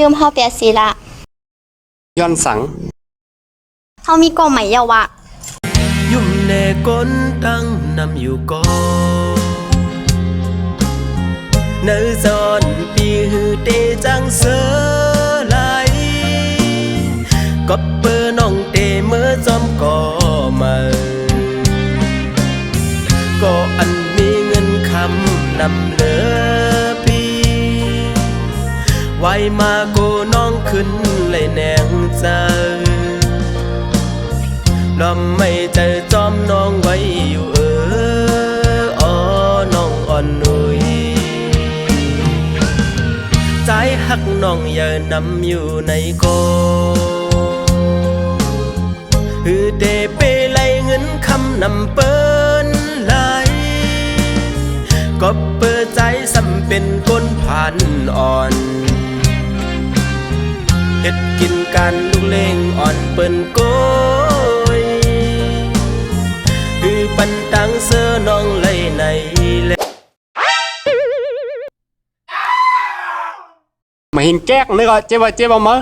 ลืมเฮาเปียสีละย้อนสังเฮามีก่อใหม่เยาวะยุ่มแน่ก้นตั้งนำอยู่ก่อเนื้อซอนปีหือเตจังเสือไหลก็เปิดน้องเตเมื่อจอมก่อมาก็อันมีเงินคำนำเหลือพี่ไว้มาโกน้องขึ้นเลยแนงใจลำไม่ใจจอมน้องไว้อยู่อ๋อน้องอ่อนนุยใจหักน้องอย่านำอยู่ในโกฮือเดเปไลเงินคำนำเปิ้นไหลก็เปิดใจสำเป็นก้นผ่านอ่อนเฮ็ดกินกันลูกเล่งอ่อนเปิ้นโกยคือปันตังเสื้อน้องไหลในเล่มาเห็นแก๊กนึกว่าเจ๊บ่มา